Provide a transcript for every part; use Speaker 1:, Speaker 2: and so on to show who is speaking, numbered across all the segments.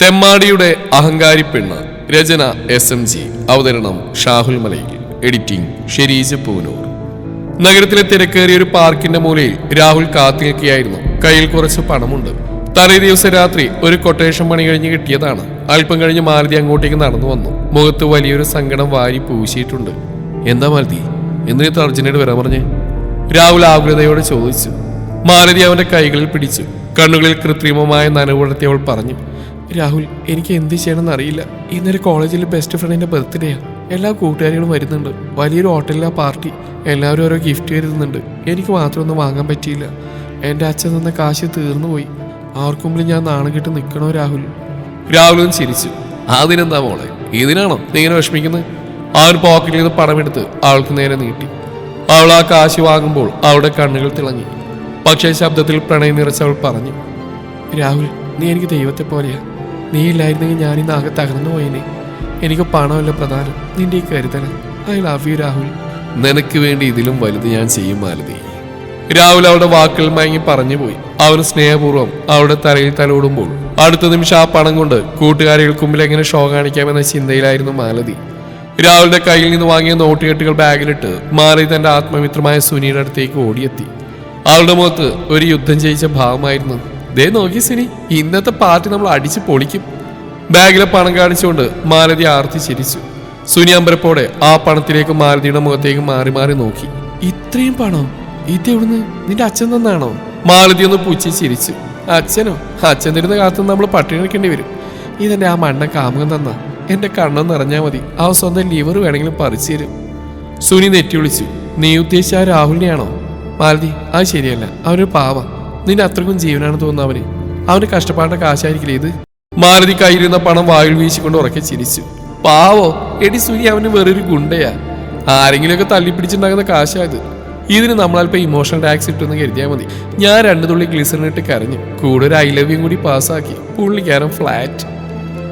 Speaker 1: തെമ്മാടിയുടെ അഹങ്കാരി പെണ്ണ്. രചന SMG. അവതരണം ഷാഹുൽ മലയിൽ. എഡിറ്റിംഗ് ഷെരീജ് പൂനൂർ. നഗരത്തിലെ തിരക്കേറിയ ഒരു പാർക്കിന്റെ മൂലയിൽ രാഹുൽ കാത്തു നിൽക്കുകയായിരുന്നു. കയ്യിൽ കുറച്ച് പണമുണ്ട്. തലേ ദിവസം രാത്രി ഒരു കൊട്ടേഷൻ പണി കഴിഞ്ഞ് കിട്ടിയതാണ്. അല്പം കഴിഞ്ഞ് മാലതി അങ്ങോട്ടേക്ക് നടന്നു വന്നു. മുഖത്ത് വലിയൊരു സങ്കടം വാരി പൂശിയിട്ടുണ്ട്. എന്താ മാലതി, എന്തിനു അർജുനോട് വരാൻ പറഞ്ഞേ? രാഹുൽ ആകുലതയോടെ ചോദിച്ചു. മാലതി അവന്റെ കൈകളിൽ പിടിച്ചു. കണ്ണുകളിൽ കൃത്രിമമായ നനവുടർത്തി അവൾ പറഞ്ഞു, രാഹുൽ, എനിക്ക് എന്ത് ചെയ്യണമെന്ന് അറിയില്ല. ഇന്നലെ കോളേജിൽ ബെസ്റ്റ് ഫ്രണ്ടിന്റെ ബർത്ത്ഡേയാ. എല്ലാ കൂട്ടുകാരികളും വരുന്നുണ്ട്. വലിയൊരു ഹോട്ടലിലാ പാർട്ടി. എല്ലാവരും ഓരോ ഗിഫ്റ്റ് കരുതുന്നുണ്ട്. എനിക്ക് മാത്രമൊന്നും വാങ്ങാൻ പറ്റിയില്ല. എൻ്റെ അച്ഛൻ തന്ന കാശ് തീർന്നു പോയി. ആർക്കും മുമ്പിൽ ഞാൻ നാണം കെട്ട് നിൽക്കണോ രാഹുൽ? രാഹുലും ചിരിച്ചു. അതിനെന്താ മോളെ, ഇതിനാണോ നീ ഇങ്ങനെ വിഷമിക്കുന്നത്? അവൻ പോക്കറ്റിൽ നിന്ന് പണമെടുത്ത് അവൾക്ക് നേരെ നീട്ടി. അവൾ ആ കാശ് വാങ്ങുമ്പോൾ അവളുടെ കണ്ണുകൾ തിളങ്ങി. പക്ഷേ ശബ്ദത്തിൽ പ്രണയം നിറച്ചവൾ പറഞ്ഞു, രാഹുൽ, നീ എനിക്ക് ദൈവത്തെ പോലെയാ. നീ ഇല്ലായിരുന്നെങ്കിൽ ഞാനിന്ന് ആകെ തകർന്നു പോയേനെ. എനിക്ക് പണമല്ല പ്രധാനം, നിന്റെ ഈ കരുതണം. I love you Rahul. നിനക്ക് വേണ്ടി ഇതിലും വലുത് ഞാൻ ചെയ്യും മാലതി. രാഹുൽ അവളുടെ വാക്കുകൾ മയങ്ങി പറഞ്ഞു പോയി. അവന് സ്നേഹപൂർവ്വം അവളുടെ തലയിൽ തലോടുമ്പോൾ അടുത്ത നിമിഷം ആ പണം കൊണ്ട് കൂട്ടുകാരികൾക്ക് മുമ്പിൽ എങ്ങനെ ഷോ കാണിക്കാമെന്ന ചിന്തയിലായിരുന്നു മാലതി. രാഹുലിന്റെ കയ്യിൽ നിന്ന് വാങ്ങിയ നോട്ടുകെട്ടുകൾ ബാഗിലിട്ട് മാലതി തന്റെ ആത്മമിത്രമായ സുനിയുടെ അടുത്തേക്ക് ഓടിയെത്തി. അവളുടെ മുഖത്ത് ഒരു യുദ്ധം ജയിച്ച ഭാവമായിരുന്നു. ദേ നോക്കി സുനി, ഇന്നത്തെ പാർട്ടി നമ്മൾ അടിച്ച് പൊളിക്കും. ബാഗിലെ പണം കാണിച്ചുകൊണ്ട് മാലതി ആർത്തി ചിരിച്ചു. സുനി അമ്പരപ്പോടെ ആ പണത്തിലേക്ക് മാലതിയുടെ മുഖത്തേക്ക് മാറി മാറി നോക്കി. ഇത്രയും പണം ഇതെവിടുന്ന്? നിന്റെ അച്ഛൻ തന്നാണോ? മാലതി ഒന്ന് പുച്ഛി ചിരിച്ചു. അച്ഛനോ? അച്ഛൻ തരുന്ന കാലത്ത് നമ്മൾ പട്ടിണി എടുക്കേണ്ടി വരും. ഇതെന്റെ ആ മണ്ണ കാമുകൻ തന്ന. എന്റെ കണ്ണെന്ന് നിറഞ്ഞാൽ മതി, ആ സ്വന്തം ലിവർ വേണമെങ്കിലും പറിച്ചു തരും. സുനി നെറ്റി വിളിച്ചു. നീ ഉദ്ദേശിച്ച ആ രാഹുലിനെയാണോ? മാലതി, അത് ശരിയല്ല. അവനൊരു പാവ. നിന്റെ അത്രക്കും ജീവനാണ് തോന്നുന്നു അവന്. അവന്റെ കഷ്ടപ്പാടിന്റെ കാശായിരിക്കില്ലേ ഇത്? മാലതി കയ്യിലിരുന്ന പണം വായിൽ വീശിക്കൊണ്ട് ഉറക്കെ ചിരിച്ചു. പാവോ? എടി സുനി, അവന് വേറൊരു ഗുണ്ടയാ. ആരെങ്കിലുമൊക്കെ തള്ളിപ്പിടിച്ചിട്ടുണ്ടാകുന്ന കാശായത്. ഇതിന് നമ്മളൽപ്പം ഇമോഷണൽ ടാക്സ് ഇട്ടെന്ന് കരുതിയാൽ മതി. ഞാൻ 2 തുള്ളി ഗ്ലിസറിനിട്ട് കരഞ്ഞു. കൂടെ ഒരു ഐലവ്യം കൂടി പാസ്സാക്കി. പുള്ളിക്കാരൻ ഫ്ലാറ്റ്.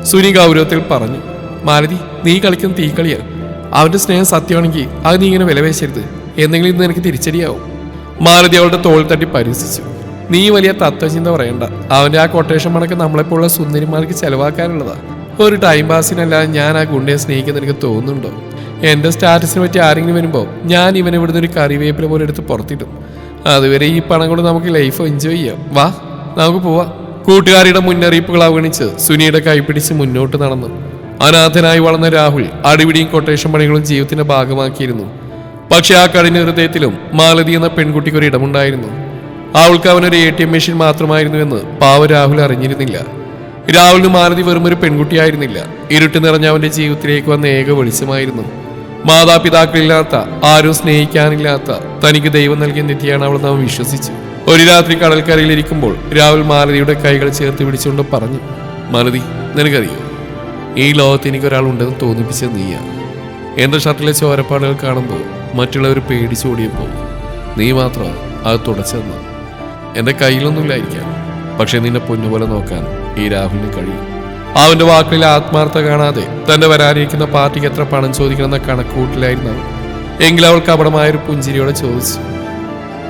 Speaker 1: സുനി ഗൗരവത്തിൽ പറഞ്ഞു. മാലതി, നീ കളിക്കുന്ന തീക്കളിയാ. അവന്റെ സ്നേഹം സത്യമാണെങ്കിൽ അത് നീ ഇങ്ങനെ വിലവേശരുത്. എന്തെങ്കിലും ഇത് നിനക്ക് തിരിച്ചടിയാവും. മാലതി അവളുടെ തോൾ തട്ടി പരിഹസിച്ചു. നീ വലിയ തത്വചിന്ത പറയണ്ട. അവന്റെ ആ കൊട്ടേഷൻ പണക്ക് നമ്മളെപ്പോലുള്ള സുന്ദരിമാർക്ക് ചെലവാക്കാനുള്ളതാ. ഒരു ടൈം പാസിനല്ലാതെ ഞാൻ ആ ഗുണ്ടയെ സ്നേഹിക്കുന്ന എനിക്ക് തോന്നുന്നുണ്ടോ? എന്റെ സ്റ്റാറ്റസിനെ പറ്റി ആരെങ്കിലും വരുമ്പോൾ ഞാൻ ഇവനെ ഇവിടുന്ന് ഒരു കറിവേപ്പില പോലെ എടുത്ത് പുറത്തിടും. അതുവരെ ഈ പണം കൊണ്ട് നമുക്ക് ലൈഫ് എൻജോയ് ചെയ്യാം. വാ, നമുക്ക് പോവാം. കൂട്ടുകാരിയുടെ മുന്നറിയിപ്പുകൾ അവഗണിച്ച് സുനിയുടെ കൈപിടിച്ച് മുന്നോട്ട് നടന്നു. അനാഥനായി വളർന്ന രാഹുൽ അടിപിടിയും കൊട്ടേഷൻ പണികളും ജീവിതത്തിന്റെ ഭാഗമാക്കിയിരുന്നു. പക്ഷെ ആ കഠിന ഹൃദയത്തിലും മാലതി എന്ന പെൺകുട്ടിക്ക് ഒരു ഇടമുണ്ടായിരുന്നു. അവൾക്ക് അവനൊരു ATM മെഷീൻ മാത്രമായിരുന്നു എന്ന് പാവ രാഹുൽ അറിഞ്ഞിരുന്നില്ല. രാഹുലിന് മാലതി വെറും ഒരു പെൺകുട്ടിയായിരുന്നില്ല. ഇരുട്ട് നിറഞ്ഞ അവന്റെ ജീവിതത്തിലേക്ക് വന്ന ഏക വെളിച്ചമായിരുന്നു. മാതാപിതാക്കളില്ലാത്ത, ആരും സ്നേഹിക്കാനില്ലാത്ത തനിക്ക് ദൈവം നൽകിയ നിധിയാണ് അവൾ നാം വിശ്വസിച്ചു. ഒരു രാത്രി കടൽക്കരയിലിരിക്കുമ്പോൾ രാഹുൽ മാലതിയുടെ കൈകൾ ചേർത്ത് പിടിച്ചുകൊണ്ട് പറഞ്ഞു, മാലതി, നിനക്കറിയോ, ഈ ലോകത്ത് എനിക്കൊരാളുണ്ടെന്ന് തോന്നിപ്പിച്ചത് നീയാ. എന്റെ ഷർട്ടിലെ ചോരപ്പാടുകൾ കാണുമ്പോൾ മറ്റുള്ളവർ പേടിച്ചോടിയപ്പോൾ നീ മാത്രം അത് തുടച്ചെന്ന്. എൻ്റെ കയ്യിലൊന്നുമില്ലായിരിക്കാം, പക്ഷെ നിന്നെ പൊന്നുപോലെ നോക്കാൻ ഈ രാഹുലിന് കഴിയും. അവന്റെ വാക്കുകളിൽ ആത്മാർത്ഥത കാണാതെ തന്റെ വരാനിരിക്കുന്ന പാർട്ടിക്ക് എത്ര പണം ചോദിക്കണമെന്ന കണക്കുകൂട്ടിലായിരുന്നു അവൾ. എങ്കിലും അവൾ കപടമായൊരു പുഞ്ചിരിയോടെ ചോദിച്ചു,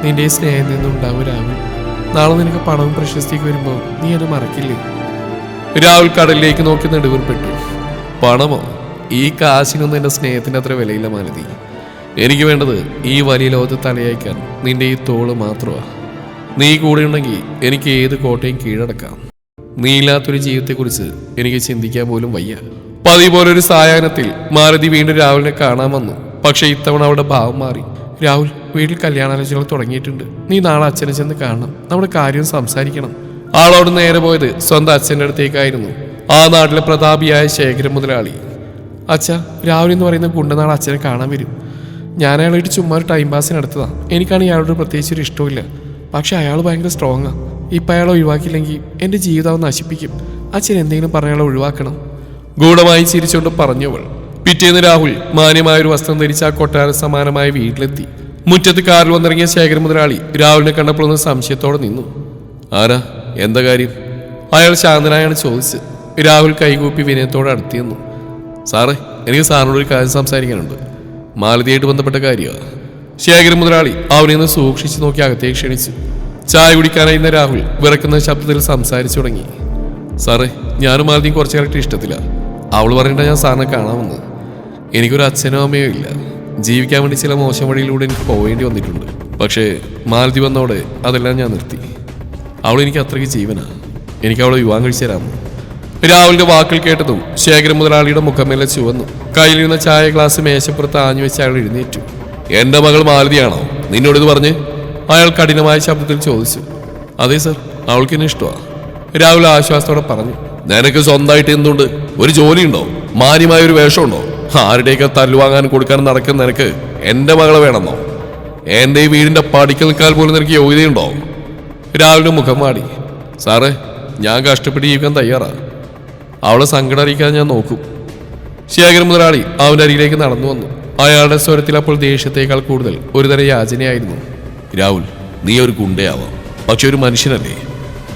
Speaker 1: നിന്റെ ഈ സ്നേഹം നിന്നുണ്ടാവും രാഹുൽ. നാളെ നിനക്ക് പണവും പ്രശസ്തിക്ക് വരുമ്പോൾ നീ എന്നെ മറക്കില്ലേ? രാഹുൽ കടലിലേക്ക് നോക്കി നെടുവേർപ്പെട്ടു. പണമോ? ഈ കാശിനൊന്നും എൻ്റെ സ്നേഹത്തിന്റെ അത്ര വിലയില്ല മാലതി. എനിക്ക് വേണ്ടത് ഈ വലിയ ലോകത്ത് തലയയക്കാൻ നിന്റെ ഈ തോള് മാത്രമാ. നീ കൂടെ ഉണ്ടെങ്കിൽ എനിക്ക് ഏത് കോട്ടയും കീഴടക്കാം. നീ ഇല്ലാത്തൊരു ജീവിതത്തെക്കുറിച്ച് എനിക്ക് ചിന്തിക്കാൻ പോലും വയ്യ. പതിവ് പോലെ ഒരു സായാഹ്നത്തിൽ മാലതി വീണ്ടും രാഹുലിനെ കാണാൻ വന്നു. പക്ഷെ ഇത്തവണ അവളുടെ ഭാവം മാറി. രാഹുൽ, വീട്ടിൽ കല്യാണാലോചനകൾ തുടങ്ങിയിട്ടുണ്ട്. നീ നാളെ അച്ഛനെ ചെന്ന് കാണണം. നമ്മുടെ കാര്യം സംസാരിക്കണം. ആളോട് നേരെ പോയത് സ്വന്തം അച്ഛൻ്റെ അടുത്തേക്കായിരുന്നു. ആ നാട്ടിലെ പ്രതാപിയായ ശേഖരൻ മുതലാളി. അച്ഛ, രാഹുൽ എന്ന് പറയുന്ന ഗുണ്ടനാൾ അച്ഛനെ കാണാൻ വരും. ഞാൻ അയാളായിട്ട് ചുമ്മാ ഒരു ടൈം പാസിന് എടുത്തതാണ്. എനിക്കാണെങ്കിൽ അയാളോട് പ്രത്യേകിച്ച് ഒരു ഇഷ്ടമില്ല. പക്ഷെ അയാൾ ഭയങ്കര സ്ട്രോങ്ങാണ്. ഇപ്പം അയാളെ ഒഴിവാക്കിയില്ലെങ്കിൽ എൻ്റെ ജീവിതം നശിപ്പിക്കും. അച്ഛൻ എന്തെങ്കിലും പറഞ്ഞ അയാളെ ഒഴിവാക്കണം. ഗൂഢമായി ചിരിച്ചുകൊണ്ട് പറഞ്ഞവൾ. പിറ്റേന്ന് രാഹുൽ മാന്യമായൊരു വസ്ത്രം ധരിച്ച് ആ കൊട്ടാര സമാനമായ വീട്ടിലെത്തി. മുറ്റത്ത് കാറിൽ വന്നിറങ്ങിയ ശേഖരൻ മുതലാളി രാഹുലിനെ കണ്ടപ്പോൾ ഒന്ന് സംശയത്തോടെ നിന്നു. ആരാ? എന്താ കാര്യം? അയാൾ ശാന്തനായാണ് ചോദിച്ചത്. രാഹുൽ കൈകൂപ്പി വിനയത്തോടെ അടുത്തിയെന്നു. സാറേ, എനിക്ക് സാറിനോടൊരു കാര്യം സംസാരിക്കാനുണ്ട്. മാലതിയായിട്ട് ബന്ധപ്പെട്ട കാര്യമാണ്. ശേഖരൻ മുതലാളി അവനെ ഒന്ന് സൂക്ഷിച്ചു നോക്കി അകത്തേക്ക് ക്ഷണിച്ചു. ചായ കുടിക്കാനായിരുന്ന രാഹുൽ വിറക്കുന്ന ശബ്ദത്തിൽ സംസാരിച്ചു തുടങ്ങി. സാറേ, ഞാനും മാലതിയും കുറച്ച് കാലത്ത് ഇഷ്ടത്തില്ല. അവൾ പറഞ്ഞിട്ടാ ഞാൻ സാറിനെ കാണാമെന്ന്. എനിക്കൊരു അച്ഛനോ അമ്മയോ ഇല്ല. ജീവിക്കാൻ വേണ്ടി ചില മോശം വഴിയിലൂടെ എനിക്ക് പോവേണ്ടി വന്നിട്ടുണ്ട്. പക്ഷേ മാലതി വന്നോടെ അതെല്ലാം ഞാൻ നിർത്തി. അവൾ എനിക്ക് അത്രയ്ക്ക് ജീവനാ. എനിക്ക് അവളെ വിവാഹം കഴിച്ചു തരാമോ? രാഹുലിന്റെ വാക്കുകൾ കേട്ടതും ശേഖരൻ മുതലാളിയുടെ മുഖമേലെ ചുവന്നു. കയ്യിലിരുന്ന ചായ ഗ്ലാസ് മേശപ്പുറത്ത് ആഞ്ഞു വെച്ച് അയാൾ എഴുന്നേറ്റു. എന്റെ മകൾ മാലതിയാണോ നിന്നോടിത് പറഞ്ഞ്? അയാൾ കഠിനമായ ശബ്ദത്തിൽ ചോദിച്ചു. അതെ സർ, അവൾക്ക് എന്നെ ഇഷ്ടമാണ്, രാഹുൽ ആശ്വാസത്തോടെ പറഞ്ഞു. നിനക്ക് സ്വന്തമായിട്ട് എന്തുണ്ട്? ഒരു ജോലിയുണ്ടോ? മാന്യമായ ഒരു വേഷമുണ്ടോ? ആരുടെയൊക്കെ തല്ലുവാങ്ങാൻ കൊടുക്കാൻ നടക്കുന്ന നിനക്ക് എന്റെ മകളെ വേണമെന്നോ? എന്റെ ഈ വീടിന്റെ പടിക്കൽ നിൽക്കാൻ പോലും നിനക്ക് യോഗ്യതയുണ്ടോ? രാഹുലിന്റെ മുഖം മാടി. സാറേ, ഞാൻ കഷ്ടപ്പെട്ട് ജീവിക്കാൻ തയ്യാറാ. അവളെ സങ്കടം അറിയിക്കാൻ ഞാൻ നോക്കും. ശേഖരൻ മുതലാളി അവന്റെ അരികിലേക്ക് നടന്നു വന്നു. അയാളുടെ സ്വരത്തിൽ അപ്പോൾ ദേഷ്യത്തേക്കാൾ കൂടുതൽ ഒരുതരം യാചനയായിരുന്നു. രാഹുൽ, നീ ഒരു ഗുണ്ടയാവാം, പക്ഷെ ഒരു മനുഷ്യനല്ലേ.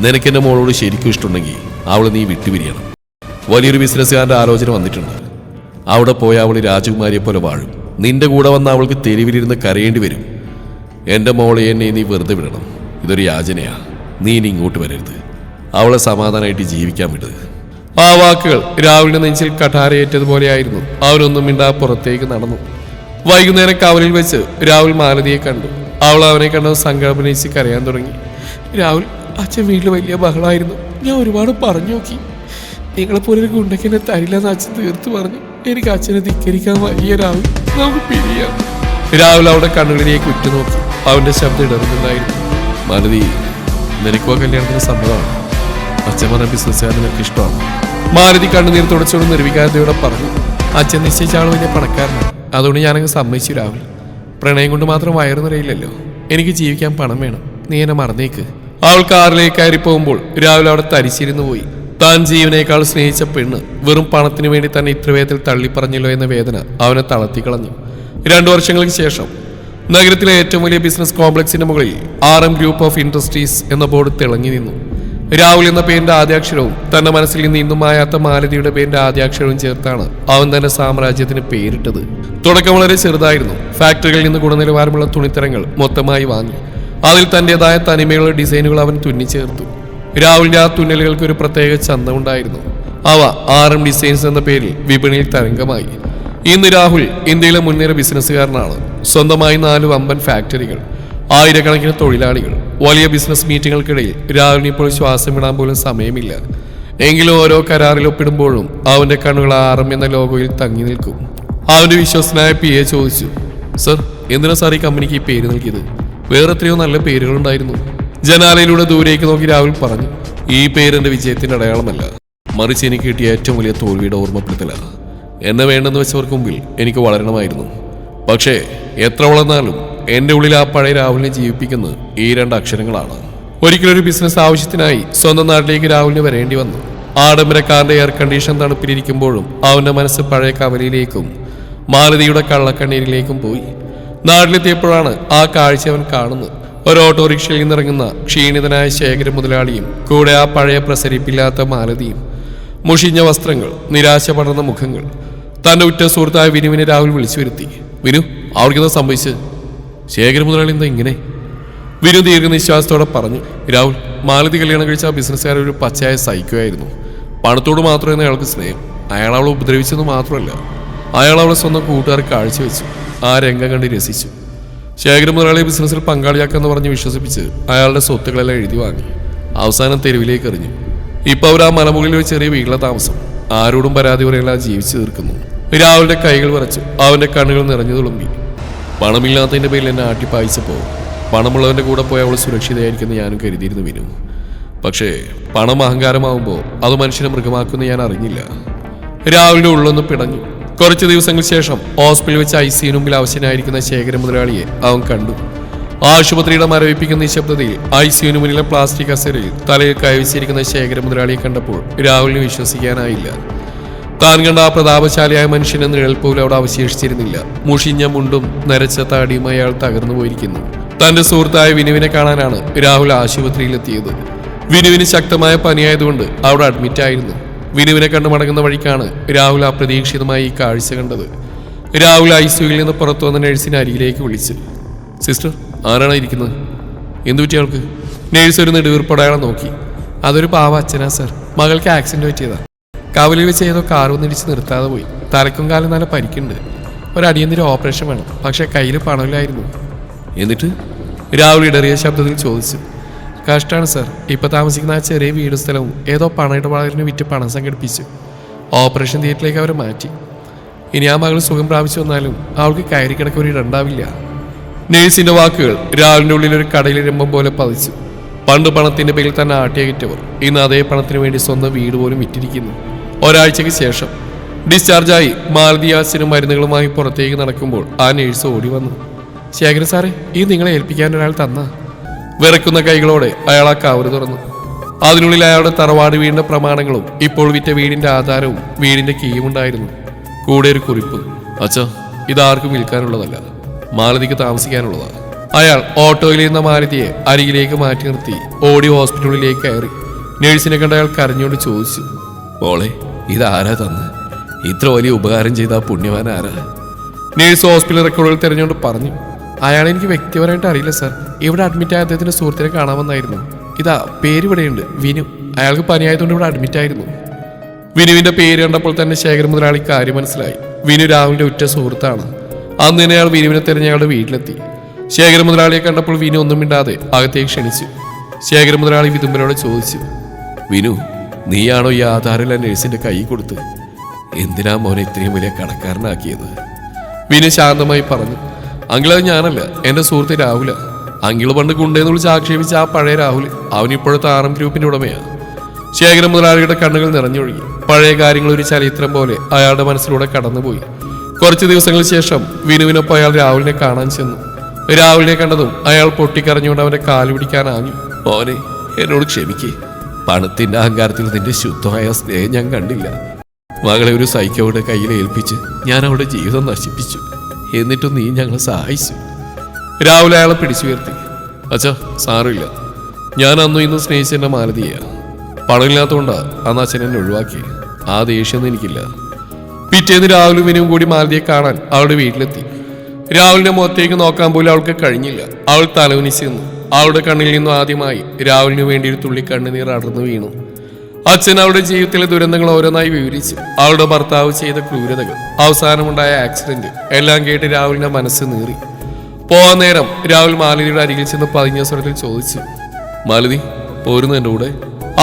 Speaker 1: നിനക്കെന്റെ മോളോട് ശരിക്കും ഇഷ്ടമുണ്ടെങ്കിൽ അവളെ നീ വിട്ടുപിരിയണം. വലിയൊരു ബിസിനസ്സുകാരൻ്റെ ആലോചന വന്നിട്ടുണ്ട്. അവിടെ പോയ അവൾ രാജകുമാരിയെ പോലെ വാഴും. നിന്റെ കൂടെ വന്ന അവൾക്ക് തെരുവിലിരുന്ന് കരയേണ്ടി വരും. എൻ്റെ മോളെ എന്നെ നീ വെറുതെ വിടണം. ഇതൊരു യാചനയാ. നീ ഇനി ഇങ്ങോട്ട് വരരുത്. അവളെ സമാധാനമായിട്ട് ജീവിക്കാൻ വിടരുത്. ആ വാക്കുകൾ രാഹുലിന്റെ നെഞ്ചിൽ കഠാരയേറ്റതുപോലെയായിരുന്നു. അവരൊന്നും മിണ്ടാ പുറത്തേക്ക് നടന്നു. വൈകുന്നേരം കവലിൽ വെച്ച് രാഹുൽ മാലതിയെ കണ്ടു. അവൾ അവനെ കണ്ടത് സങ്കടമഭിനയിച്ച് കരയാൻ തുടങ്ങി. രാഹുൽ, അച്ഛൻ വീട്ടിൽ വലിയ ബഹളമായിരുന്നു. ഞാൻ ഒരുപാട് പറഞ്ഞു നോക്കി. നിങ്ങളെപ്പോലെ ഒരു ഗുണ്ടയ്ക്ക് എന്നെ തരില്ലെന്ന് അച്ഛൻ തീർത്തു പറഞ്ഞു. എനിക്ക് അച്ഛനെ ധിക്കരിക്കാൻ വയ്യ രാഹുൽ, നമുക്ക് പിരിയാം. രാഹുൽ അവളുടെ കണ്ണുകളിലേക്ക് ഉറ്റുനോക്കി. അവന്റെ ശബ്ദം ഇടറുന്നുണ്ടായിരുന്നു. മാലതി, നിനക്കോ കല്യാണത്തിന് സമ്മതമാണ്? അച്ഛൻ പറഞ്ഞ ബിസിനസ്സുകാരൻ നിനക്ക് ഇഷ്ടമാണ്? മാലതി കണ്ണുനീർ തുടച്ചുകൊണ്ട് നിർവികാരതയോടെ പറഞ്ഞു. അച്ഛൻ നിശ്ചയിച്ച ആൾ വലിയ പണക്കാരനാണ്, അതുകൊണ്ട് ഞാനങ്ങ് സമ്മതിച്ചു രാഹുൽ. പ്രണയം കൊണ്ട് മാത്രം വയറു നിറയില്ലല്ലോ. എനിക്ക് ജീവിക്കാൻ പണം വേണം. നീ എന്നെ മറന്നേക്ക്. അവൾ കാറിലേക്ക് കയറി പോകുമ്പോൾ രാഹുൽ അവിടെ തരിച്ചിരുന്നു പോയി. താൻ ജീവനേക്കാൾ സ്നേഹിച്ച പെണ്ണ് വെറും പണത്തിനു വേണ്ടി തന്നെ ഇത്ര വേഗത്തിൽ തള്ളിപ്പറഞ്ഞല്ലോ എന്ന വേദന അവനെ തളർത്തിക്കളഞ്ഞു. 2 വർഷങ്ങൾക്ക് ശേഷം നഗരത്തിലെ ഏറ്റവും വലിയ ബിസിനസ് കോംപ്ലക്സിന്റെ മുകളിൽ RM ഗ്രൂപ്പ് ഓഫ് ഇൻഡസ്ട്രീസ് എന്ന ബോർഡ് തിളങ്ങി നിന്നു. രാഹുൽ എന്ന പേരിന്റെ ആദ്യാക്ഷരവും തന്റെ മനസ്സിൽ നിന്ന് ഇന്നും മായാത്ത മാലതിയുടെ പേരിന്റെ ആദ്യാക്ഷരവും ചേർത്താണ് അവൻ തന്റെ സാമ്രാജ്യത്തിന് പേരിട്ടത്. തുടക്കം വളരെ ചെറുതായിരുന്നു. ഫാക്ടറികളിൽ നിന്ന് ഗുണനിലവാരമുള്ള തുണിത്തരങ്ങൾ മൊത്തമായി വാങ്ങി അതിൽ തന്റേതായ തനിമയുള്ള ഡിസൈനുകൾ അവൻ തുന്നിച്ചേർത്തു. രാഹുലിന്റെ ആ തുന്നലുകൾക്ക് ഒരു പ്രത്യേക ചന്തമുണ്ടായിരുന്നു. അവ RM ഡിസൈൻസ് എന്ന പേരിൽ വിപണിയിൽ തരംഗമായി. ഇന്ന് രാഹുൽ ഇന്ത്യയിലെ മുൻനിര ബിസിനസ്സുകാരനാണ്. സ്വന്തമായി 4 വമ്പൻ ഫാക്ടറികൾ, ആയിരക്കണക്കിന് തൊഴിലാളികൾ. വലിയ ബിസിനസ് മീറ്റിങ്ങുകൾക്കിടയിൽ രാഹുലിന് ഇപ്പോൾ ശ്വാസം വിടാൻ പോലും സമയമില്ല. എങ്കിലും ഓരോ കരാറിൽ ഒപ്പിടുമ്പോഴും അവന്റെ കണ്ണുകൾ RM എന്ന ലോഗോയിൽ തങ്ങി നിൽക്കും. അവന്റെ വിശ്വസനായ PA ചോദിച്ചു, സർ, എന്തിനാ സാർ ഈ കമ്പനിക്ക് ഈ പേര് നൽകിയത്? വേറെ എത്രയോ നല്ല പേരുകളുണ്ടായിരുന്നു. ജനാലയിലൂടെ ദൂരേക്ക് നോക്കി രാഹുൽ പറഞ്ഞു. ഈ പേര് എന്റെ വിജയത്തിന്റെ അടയാളമല്ല, മറിച്ച് എനിക്ക് കിട്ടിയ ഏറ്റവും വലിയ തോൽവിയുടെ ഓർമ്മപ്പെടുത്തലാണ്. എന്നെ വേണ്ടെന്ന് വെച്ചവർക്ക് മുമ്പിൽ എനിക്ക് വളരണമായിരുന്നു. പക്ഷേ എത്ര വളർന്നാലും എന്റെ ഉള്ളിൽ ആ പഴയ രാഹുലിനെ ജീവിപ്പിക്കുന്നത് ഈ 2 അക്ഷരങ്ങളാണ്. ഒരിക്കലൊരു ബിസിനസ് ആവശ്യത്തിനായി സ്വന്തം നാട്ടിലേക്ക് രാഹുലിന് വരേണ്ടി വന്നു. ആഡംബര കാറിന്റെ എയർ കണ്ടീഷൻ തണുപ്പിലിരിക്കുമ്പോഴും അവന്റെ മനസ്സ് പഴയ കവലയിലേക്കും മാലതിയുടെ കള്ളക്കണ്ണീരിലേക്കും പോയി. നാട്ടിലെത്തിയപ്പോഴാണ് ആ കാഴ്ച അവൻ കാണുന്നത്. ഒരു ഓട്ടോറിക്ഷയിൽ നിന്നിറങ്ങുന്ന ക്ഷീണിതനായ ശേഖരൻ മുതലാളിയും കൂടെ ആ പഴയ പ്രസരിപ്പില്ലാത്ത മാലതിയും. മുഷിഞ്ഞ വസ്ത്രങ്ങൾ, നിരാശ പടർന്ന മുഖങ്ങൾ. തന്റെ ഉറ്റ സുഹൃത്തായ വിനുവിനെ രാഹുൽ വിളിച്ചു വരുത്തി. വിനു, അവർക്കെന്താ സംഭവിച്ചത്? ശേഖരൻ മുതലാളി എന്താ ഇങ്ങനെ? വിനു ദീർഘനിശ്വാസത്തോടെ പറഞ്ഞു. രാഹുൽ, മാലതി കല്യാണം കഴിച്ച ആ ബിസിനസ്സുകാരൻ ഒരു പച്ചയായ സൈക്കോ ആയിരുന്നു. പണത്തോട് മാത്രമായിരുന്നു അയാൾക്ക് സ്നേഹം. അയാൾ അവളെ ഉപദ്രവിച്ചെന്ന് മാത്രമല്ല, അയാൾ അവളെ സ്വന്തം കൂട്ടുകാർക്ക് കാഴ്ചവെച്ചു. ആ രംഗം കണ്ട് രസിച്ചു. ശേഖരൻ മുതലാളിയെ ബിസിനസ്സിൽ പങ്കാളിയാക്കാന്ന് പറഞ്ഞ് വിശ്വസിപ്പിച്ച് അയാളുടെ സ്വത്തുക്കളെല്ലാം എഴുതി വാങ്ങി. അവസാനം തെരുവിലേക്ക് എറിഞ്ഞു. ഇപ്പൊ അവർ ആ മലമുകളിൽ ഒരു ചെറിയ വീട്ടിലെ താമസം. ആരോടും പരാതി പറയെല്ലാം ജീവിച്ചു തീർക്കുന്നു. രാഹുലിന്റെ കൈകൾ വിറച്ചു. അവന്റെ കണ്ണുകൾ നിറഞ്ഞു തുളുമ്പി. പണമില്ലാത്തതിന്റെ പേരിൽ എന്നെ ആട്ടിപ്പായിച്ചപ്പോ പണമുള്ളവന്റെ കൂടെ പോയി അവൾ സുരക്ഷിതയായിരിക്കുമെന്ന് ഞാനും കരുതിയിരുന്നു വിനു. പക്ഷേ പണം അഹങ്കാരമാവുമ്പോൾ അത് മനുഷ്യനെ മൃഗമാക്കുമെന്ന് ഞാൻ അറിഞ്ഞില്ല. രാഹുലിന്റെ ഉള്ളൊന്ന് പിടഞ്ഞു. കുറച്ച് ദിവസങ്ങൾക്ക് ശേഷം ഹോസ്പിറ്റലിൽ വെച്ച് ICU മുമ്പിൽ അവശനായിരിക്കുന്ന ശേഖരൻ മുതലാളിയെ അവൻ കണ്ടു. ആശുപത്രിയുടെ മരവിപ്പിക്കുന്ന നിശബ്ദതയിൽ ICU മുന്നിലെ പ്ലാസ്റ്റിക് കസേരയിൽ തലയിൽ കൈവച്ചിരിക്കുന്ന ശേഖരൻ മുതലാളിയെ കണ്ടപ്പോൾ രാഹുലിന് വിശ്വസിക്കാനായില്ല. താൻ കണ്ട ആ പ്രതാപശാലിയായ മനുഷ്യന്റെ നിഴൽ പോലും അവിടെ അവശേഷിച്ചിരുന്നില്ല. മുഷിഞ്ഞ മുണ്ടും നരച്ച താടിയുമായി അയാൾ തകർന്നു പോയിരിക്കുന്നു. തന്റെ സുഹൃത്തായ വിനുവിനെ കാണാനാണ് രാഹുൽ ആശുപത്രിയിലെത്തിയത്. വിനുവിന് ശക്തമായ പനിയായതുകൊണ്ട് അവിടെ അഡ്മിറ്റായിരുന്നു. വിനുവിനെ കണ്ടു മടങ്ങുന്ന വഴിക്കാണ് രാഹുൽ അപ്രതീക്ഷിതമായി ഈ കാഴ്ച കണ്ടത്. രാഹുൽ ICUയിൽ നിന്ന് പുറത്തു വന്ന നഴ്സിനെ അരികിലേക്ക് വിളിച്ച്, സിസ്റ്റർ, ആരാണ് ഇരിക്കുന്നത്? എന്തു പറ്റിയ ആൾക്ക്? നേഴ്സ് ഒരു നെടുവീർപ്പോടെ അയാളെ നോക്കി. അതൊരു പാവ അച്ഛനാ സർ, മകൾക്ക് ആക്സിഡന്റ് പറ്റിയതാ. കവലയിൽ വെച്ച് ഏതോ കാർ വന്നിടിച്ച് നിർത്താതെ പോയി. തലക്കും കാലം നല്ല പരിക്കുണ്ട്. ഒരടിയന്തര ഓപ്പറേഷൻ വേണം. പക്ഷെ കയ്യിൽ പണമില്ലായിരുന്നു. എന്നിട്ട് രാഹുൽ ഇടറിയ ശബ്ദത്തിൽ ചോദിച്ചു. കഷ്ടമാണ് സാർ. ഇപ്പൊ താമസിക്കുന്ന ആ ചെറിയ വീട് സ്ഥലവും ഏതോ പണയിടപാടിന് വിറ്റ് പണം സംഘടിപ്പിച്ചു. ഓപ്പറേഷൻ തിയേറ്ററിലേക്ക് അവരെ മാറ്റി. ഇനി ആ മകൾ സുഖം പ്രാപിച്ചു വന്നാലും അവൾക്ക് കയറി കിടക്ക ഒരു ഇടണ്ടാവില്ല. നേഴ്സിന്റെ വാക്കുകൾ രാഹുലിന്റെ ഉള്ളിൽ ഒരു കടയിലിരമ്പം പോലെ പതിച്ചു. പണ്ട് പണത്തിന്റെ പേരിൽ തന്നെ ആട്ടിയകറ്റവർ ഇന്ന് അതേ പണത്തിന് വേണ്ടി സ്വന്തം വീട് പോലും വിറ്റിരിക്കുന്നു. ഒരാഴ്ചയ്ക്ക് ശേഷം ഡിസ്ചാർജായി മാലതിയാസിനും മരുന്നുകളുമായി പുറത്തേക്ക് നടക്കുമ്പോൾ ആ നേഴ്സ് ഓടി വന്നു. ശേഖരൻ സാറേ, ഈ നിങ്ങളെ ഏൽപ്പിക്കാൻ ഒരാൾ തന്ന. വിറക്കുന്ന കൈകളോടെ അയാൾ ആ കവറ് തുറന്നു. അതിനുള്ളിൽ അയാളുടെ തറവാട് വീടിന്റെ പ്രമാണങ്ങളും ഇപ്പോൾ വിറ്റ വീടിന്റെ ആധാരവും വീടിന്റെ കീയും ഉണ്ടായിരുന്നു. കൂടെ ഒരു കുറിപ്പ്. അച്ഛാ, ഇതാർക്കും വിൽക്കാനുള്ളതല്ല, മാലതിക്ക് താമസിക്കാനുള്ളതാണ്. അയാൾ ഓട്ടോയിലിരുന്ന മാലതിയെ അരികിലേക്ക് മാറ്റി നിർത്തി ഓടി ഹോസ്പിറ്റലിലേക്ക് കയറി. നേഴ്സിനെ കണ്ട അയാൾ കരഞ്ഞുകൊണ്ട് ചോദിച്ചു. മോളെ, ഇതാരാ തന്ന്? ഇത്ര വലിയ ഉപകാരം ചെയ്ത ആ പുണ്യവാൻ ആരാ? നേഴ്സ് ഹോസ്പിറ്റൽ റെക്കോർഡുകൾ തിരഞ്ഞുകൊണ്ട് പറഞ്ഞു. അയാളെ എനിക്ക് വ്യക്തിപരമായിട്ട് അറിയില്ല സാർ. ഇവിടെ അഡ്മിറ്റ് ആയ അദ്ദേഹത്തിന്റെ സുഹൃത്തിനെ കാണാമെന്നായിരുന്നു. ഇതാ പേര് ഇവിടെയുണ്ട്, വിനു. അയാൾക്ക് പനിയായതുകൊണ്ട് ഇവിടെ അഡ്മിറ്റ് ആയിരുന്നു. വിനുവിന്റെ പേര് കണ്ടപ്പോൾ തന്നെ ശേഖരൻ മുതലാളി കാര്യം മനസ്സിലായി. വിനു രാഹുലിന്റെ ഉറ്റ സുഹൃത്താണ്. അന്ന് തന്നെ അയാൾ വിനുവിനെ തിരഞ്ഞ് അയാളുടെ വീട്ടിലെത്തി. ശേഖരൻ മുതലാളിയെ കണ്ടപ്പോൾ വിനു ഒന്നും മിണ്ടാതെ അകത്തേക്ക് ക്ഷണിച്ചു. ശേഖരൻ മുതലാളി വിതുമ്പലോടെ ചോദിച്ചു. വിനു, നീയാണോ ഈ ആധാരമെല്ലാം നേഴ്സിന്റെ കൈ കൊടുത്ത്? എന്തിനാ മോനെ ഇത്രയും വലിയ കടക്കാരനാക്കിയത്? വിനു ശാന്തമായി പറഞ്ഞു. അങ്കിളത് ഞാനല്ല, എന്റെ സുഹൃത്ത് രാഹുല. അങ്കിള് പണ്ട് ഗുണ്ടേന്ന് വിളിച്ച് ആക്ഷേപിച്ച ആ പഴയ രാഹുൽ. അവനിപ്പോഴത്തെ RM ഗ്രൂപ്പിന്റെ ഉടമയാണ്. ശേഖരൻ മുതലാളിയുടെ കണ്ണുകൾ നിറഞ്ഞൊഴുകി. പഴയ കാര്യങ്ങൾ ഒരു ചരിത്രം പോലെ അയാളുടെ മനസ്സിലൂടെ കടന്നുപോയി. കുറച്ച് ദിവസങ്ങൾക്ക് ശേഷം വിനുവിനൊപ്പം അയാൾ രാഹുലിനെ കാണാൻ ചെന്നു. രാഹുലിനെ കണ്ടതും അയാൾ പൊട്ടിക്കരഞ്ഞുകൊണ്ട് അവന്റെ കാല് പിടിക്കാനാഞ്ഞു. മോനെ, എന്നോട് ക്ഷമിക്കേ. പണത്തിന്റെ അഹങ്കാരത്തിൽ നിന്റെ ശുദ്ധമായ സ്നേഹം ഞാൻ കണ്ടില്ല. മകളെ ഒരു സൈക്കോയുടെ കയ്യിൽ ഏൽപ്പിച്ച് ഞാൻ അവളുടെ ജീവിതം നശിപ്പിച്ചു. എന്നിട്ടും നീ ഞങ്ങളെ സഹായിച്ചു. രാഹുൽ അയാളെ പിടിച്ചുയർത്തി. അച്ഛാ, സാറില്ല. ഞാൻ അന്നും ഇന്നും സ്നേഹിച്ചെന്റെ മാലതിയാണ്. പണമില്ലാത്തതുകൊണ്ടാ അന്ന് അച്ഛൻ എന്നെ ഒഴിവാക്കി. ആ ദേഷ്യമൊന്നും എനിക്കില്ല. പിറ്റേന്ന് രാഹുലും വിനുവും കൂടി മാലതിയെ കാണാൻ അവളുടെ വീട്ടിലെത്തി. രാഹുലിന്റെ മുഖത്തേക്ക് നോക്കാൻ പോലും അവൾക്ക് കഴിഞ്ഞില്ല. അവൾ തലകുനിച്ച് നിന്നു. അവളുടെ കണ്ണിൽ നിന്നും ആദ്യമായി രാഹുലിന് വേണ്ടി ഒരു തുള്ളി കണ്ണുനീർ അടർന്നു വീണു. അച്ഛൻ അവളുടെ ജീവിതത്തിലെ ദുരന്തങ്ങൾ ഓരോന്നായി വിവരിച്ചു. അവളുടെ ഭർത്താവ് ചെയ്ത ക്രൂരതകൾ, അവസാനമുണ്ടായ ആക്സിഡന്റ് എല്ലാം കേട്ട് രാഹുലിന്റെ മനസ്സ് നീറി. പോവാൻ നേരം രാഹുൽ മാലതിയുടെ അരികിൽ ചെന്ന് പതിഞ്ഞ സ്വരത്തിൽ ചോദിച്ചു. മാലതി, പോരുന്നു എന്റെ കൂടെ?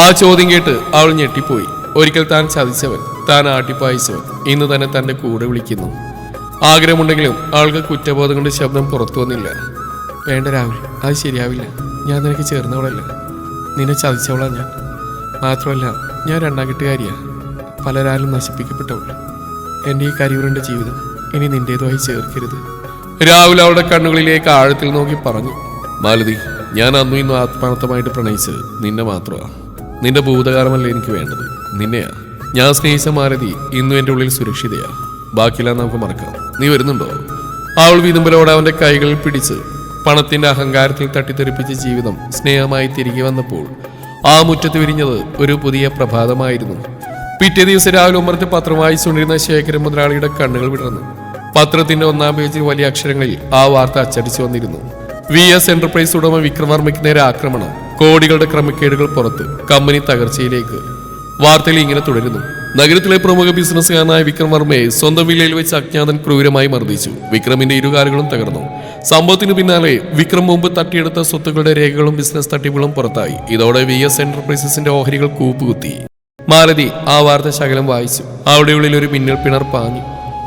Speaker 1: ആ ചോദ്യം കേട്ട് അവൾ ഞെട്ടിപ്പോയി. ഒരിക്കൽ താൻ ചതിച്ചവൻ, താൻ ആട്ടിപ്പായിച്ചവൻ ഇന്ന് തന്നെ തന്റെ കൂടെ വിളിക്കുന്നു. ആഗ്രഹമുണ്ടെങ്കിലും അവൾക്ക് കുറ്റബോധം കൊണ്ട് ശബ്ദം പുറത്തു വന്നില്ല. വേണ്ട രാഹുൽ, അത് ശരിയാവില്ല. ഞാൻ നിനക്ക് ചേർന്നവളല്ല, നിന്നെ ചതിച്ചവളാ ഞാൻ. മാത്രമല്ല, ഞാൻ രണ്ടാം കെട്ടുകാരിയാ, പലരാലും നശിപ്പിക്കപ്പെട്ടവൾ. എൻ്റെ ഈ കരിയൂറിൻ്റെ ജീവിതം ഇനി നിന്റേതുമായി ചേർക്കരുത്. രാഹുൽ അവളുടെ കണ്ണുകളിലേക്ക് ആഴത്തിൽ നോക്കി പറഞ്ഞു. മാലതി, ഞാൻ അന്നും ഇന്നും ആത്മാർത്ഥമായിട്ട് പ്രണയിച്ചത് നിന്നെ മാത്രമാണ്. നിന്റെ ഭൂതകാലമല്ല എനിക്ക് വേണ്ടത്, നിന്നെയാ. ഞാൻ സ്നേഹിച്ച മാലതി ഇന്നും എൻ്റെ ഉള്ളിൽ സുരക്ഷിതയാ. ബാക്കിയെല്ലാം നമുക്ക് മറക്കാം. നീ വരുന്നുണ്ടോ? അവൾ വിതുമ്പലോടെ അവന്റെ കൈകളിൽ പിടിച്ച് പണത്തിന്റെ അഹങ്കാരത്തിൽ തട്ടിത്തെറിപ്പിച്ച ജീവിതം സ്നേഹമായി തിരികെ വന്നപ്പോൾ ആ മുറ്റത്ത് വിരിഞ്ഞത് ഒരു പുതിയ പ്രഭാതമായിരുന്നു. പിറ്റേ ദിവസം രാവിലെ ഉമ്മറത്ത് പത്രം വായിച്ചുകൊണ്ടിരുന്ന ശേഖരൻ മുതലാളിയുടെ കണ്ണുകൾ വിടർന്നു. പത്രത്തിന്റെ 1-ാം പേജിൽ വലിയ അക്ഷരങ്ങളിൽ ആ വാർത്ത അച്ചടിച്ചു വന്നിരുന്നു. VS എന്റർപ്രൈസ് ഉടമ വിക്രം വർമ്മയ്ക്ക് നേരെ ആക്രമണം, കോടികളുടെ ക്രമക്കേടുകൾ പുറത്ത്, കമ്പനി തകർച്ചയിലേക്ക്. വാർത്തയിൽ ഇങ്ങനെ തുടരുന്നു. നഗരത്തിലെ പ്രമുഖ ബിസിനസ്സുകാരനായ വിക്രം വർമ്മയെ സ്വന്തം വില്ലയിൽ വെച്ച് അജ്ഞാതൻ ക്രൂരമായി മർദ്ദിച്ചു. വിക്രമിന്റെ ഇരുകാലുകളും തകർന്നു. സംഭവത്തിന് പിന്നാലെ വിക്രം മുമ്പ് തട്ടിയെടുത്ത സ്വത്തുക്കളുടെ രേഖകളും ബിസിനസ് തട്ടിപ്പുകളും പുറത്തായി. ഇതോടെ VS എന്റർപ്രൈസസിന്റെ ഓഹരികൾ കൂപ്പുകുത്തി. മാലതി ആ വാർത്ത ശകലം വായിച്ചു. അവളുടെ ഉള്ളിൽ ഒരു മിന്നൽ പിണർ പാഞ്ഞു.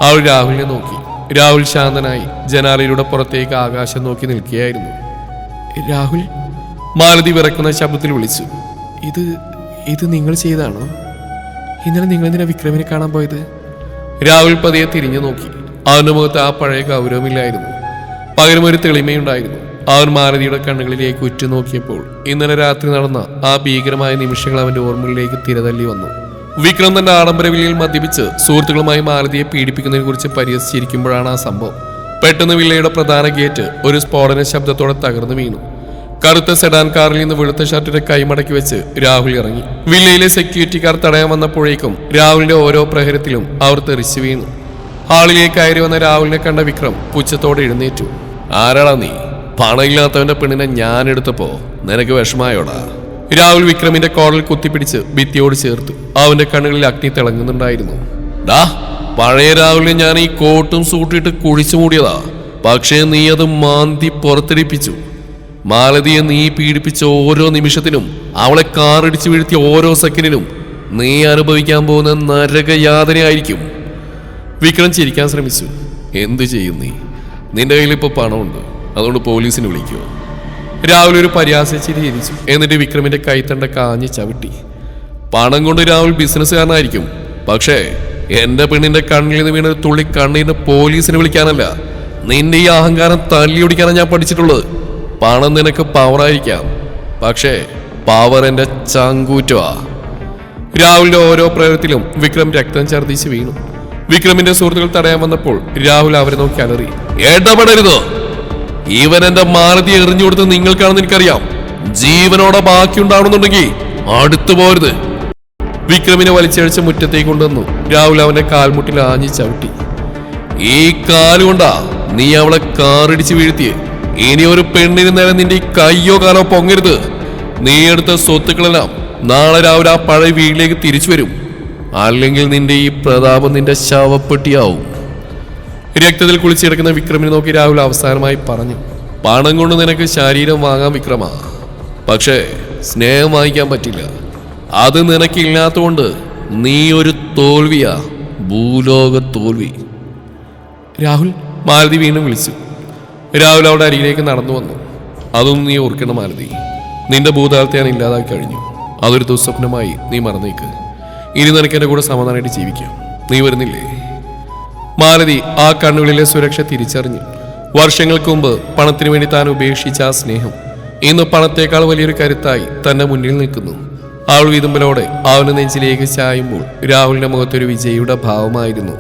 Speaker 1: അവൾ രാഹുലിനെ നോക്കി. രാഹുൽ ശാന്തനായി ജനാലയിലൂടെ പുറത്തേക്ക് ആകാശം നോക്കി നിൽക്കുകയായിരുന്നു. രാഹുൽ, മാലതി വിറക്കുന്ന ശബ്ദത്തിൽ വിളിച്ചു. ഇത് നിങ്ങൾ ചെയ്താണോ? ഇന്നലെ നിങ്ങൾ എന്തിനാ വിക്രമിനെ കാണാൻ പോയത്? രാഹുൽ പതിയെ തിരിഞ്ഞു നോക്കി. അവന്റെ മുഖത്ത് ആ പഴയ ഗൗരവമില്ലായിരുന്നു, പകരം ഒരു തെളിമയുണ്ടായിരുന്നു. അവൻ മാലതിയുടെ കണ്ണുകളിലേക്ക് ഉറ്റുനോക്കിയപ്പോൾ ഇന്നലെ രാത്രി നടന്ന ആ ഭീകരമായ നിമിഷങ്ങൾ അവന്റെ ഓർമ്മകളിലേക്ക് തിരതല്ലി വന്നു. വിക്രം തന്റെ ആഡംബര വില്ലയിൽ മദ്യപിച്ച് സുഹൃത്തുക്കളുമായി മാലതിയെ പീഡിപ്പിക്കുന്നതിനെ കുറിച്ച് പരിഹസിച്ചിരിക്കുമ്പോഴാണ് ആ സംഭവം. പെട്ടെന്ന് വില്ലയുടെ പ്രധാന ഗേറ്റ് ഒരു സ്ഫോടന ശബ്ദത്തോടെ തകർന്നു വീണു. കറുത്ത സെഡാൻ കാറിൽ നിന്ന് വെളുത്ത ഷർട്ടിന്റെ കൈമടക്കി വെച്ച് രാഹുൽ ഇറങ്ങി. വില്ലയിലെ സെക്യൂരിറ്റിക്കാർ തടയാൻ വന്നപ്പോഴേക്കും രാഹുലിന്റെ ഓരോ പ്രഹരത്തിലും അവർ തെറിച്ചു വീണു. ഹാളിലേക്ക് കയറി വന്ന രാഹുലിനെ കണ്ട വിക്രം പുച്ഛത്തോടെ എഴുന്നേറ്റു. ആരാടാ നീ? പണമില്ലാത്തവന്റെ പെണ്ണിനെ ഞാൻ എടുത്തപ്പോ നിനക്ക് വിഷമായോടാ? രാഹുൽ വിക്രമിന്റെ കോറിൽ കുത്തിപ്പിടിച്ച് ഭിത്തിയോട് ചേർത്തു. അവന്റെ കണ്ണുകളിൽ അഗ്നി തിളങ്ങുന്നുണ്ടായിരുന്നു. ഡാ, പഴയ രാഹുലിനെ ഞാൻ ഈ കോട്ടും സൂട്ടിട്ട് കുഴിച്ചു മൂടിയതാ. പക്ഷേ നീ അത് മാന്തി പുറത്തെടുപ്പിച്ചു. മാലതിയെ നീ പീഡിപ്പിച്ച ഓരോ നിമിഷത്തിനും, അവളെ കാറിടിച്ചു വീഴ്ത്തിയ ഓരോ സെക്കൻഡിനും നീ അനുഭവിക്കാൻ പോകുന്ന നരകയാതനയായിരിക്കും. വിക്രം ചിരിക്കാൻ ശ്രമിച്ചു. എന്തു ചെയ്യും നീ? നിന്റെ കയ്യിൽ ഇപ്പോൾ പണമുണ്ട്, അതുകൊണ്ട് പോലീസിനെ വിളിക്കുമോ? രാഹുൽ ഒരു പരിഹാസിച്ചിരി ചിരിച്ചു. എന്നിട്ട് വിക്രമിന്റെ കൈത്തണ്ട കാഞ്ഞ് ചവിട്ടി. പണം കൊണ്ട് രാഹുൽ ബിസിനസ്സുകാരനായിരിക്കും, പക്ഷേ എന്റെ പെണ്ണിന്റെ കണ്ണിൽ നിന്ന് വീണ തുള്ളി കണ്ണീരിന് പോലീസിനെ വിളിക്കാനല്ല, നിന്റെ ഈ അഹങ്കാരം തല്ലിയൊടിക്കാനാണ് ഞാൻ പഠിച്ചിട്ടുള്ളത്. പണം നിനക്ക് പവറായിരിക്കാം, പക്ഷേ പവർ എന്റെ ചങ്കൂറ്റവാ. രാഹുലിന്റെ ഓരോ പ്രയോഗത്തിലും വിക്രം രക്തം ഛർദ്ദിച്ച് വീണു. വിക്രമിന്റെ സുഹൃത്തുക്കൾ തടയാൻ വന്നപ്പോൾ രാഹുൽ അവരെ നോക്കി അലറി. ഇടപെടരുതോ, ഇവൻ എന്റെ മാലതി എറിഞ്ഞു കൊടുത്ത് നിങ്ങൾക്കാണെന്ന് എനിക്കറിയാം. ജീവനോടെ ബാക്കിയുണ്ടാവണമെന്നുണ്ടെങ്കിൽ അടുത്തു പോരുത്. വിക്രമിനെ വലിച്ചഴിച്ച് മുറ്റത്തേക്ക് കൊണ്ടുവന്നു. രാഹുൽ അവന്റെ കാൽമുട്ടിൽ ആഞ്ഞി ചവിട്ടി. ഈ കാലുകൊണ്ടാ നീ അവളെ കാറിടിച്ച് വീഴ്ത്തിയേ. ഇനി ഒരു പെണ്ണിന് നേരെ നിന്റെ ഈ കയ്യോ കാലോ പൊങ്ങരുത്. നീ എടുത്ത സ്വത്തുക്കളെല്ലാം നാളെ രാവിലെ ആ പഴയ വീട്ടിലേക്ക് തിരിച്ചു വരും. അല്ലെങ്കിൽ നിന്റെ ഈ പ്രതാപം നിന്റെ ശവപ്പെട്ടിയാവും. രക്തത്തിൽ കുളിച്ചിടക്കുന്ന വിക്രമിനെ നോക്കി രാഹുൽ അവസാനമായി പറഞ്ഞു. പണം കൊണ്ട് നിനക്ക് ശരീരം വാങ്ങാൻ വിക്രമാ, പക്ഷേ സ്നേഹം വാങ്ങിക്കാൻ പറ്റില്ല. അത് നിനക്കില്ലാത്തതുകൊണ്ട് നീ ഒരു തോൽവിയാ, ഭൂലോക തോൽവി. രാഹുൽ, മാലതി വീണ്ടും വിളിച്ചു. രാഹുൽ അവിടെ അരികിലേക്ക് നടന്നു വന്നു. അതൊന്നും നീ ഓർക്കണം മാലതി. നിന്റെ ഭൂതകാലത്തെ ഞാൻ ഇല്ലാതാക്കി കഴിഞ്ഞു. അതൊരു ദുസ്വപ്നമായി നീ മറന്നേക്ക്. ഇനി നിനക്ക് എൻ്റെ കൂടെ സമാധാനമായിട്ട് ജീവിക്കാം. നീ വരുന്നില്ലേ? മാലതി ആ കണ്ണുകളിലെ സുരക്ഷ തിരിച്ചറിഞ്ഞു. വർഷങ്ങൾക്ക് മുമ്പ് പണത്തിനു വേണ്ടി താൻ ഉപേക്ഷിച്ച ആ സ്നേഹം ഇന്ന് പണത്തേക്കാൾ വലിയൊരു കരുത്തായി തന്റെ മുന്നിൽ നിൽക്കുന്നു. അവൾ വിതുമ്പലോടെ അവന് നെഞ്ചിലേക്ക് ചായുമ്പോൾ രാഹുലിന്റെ മുഖത്തൊരു വിജയിയുടെ ഭാവമായിരുന്നു.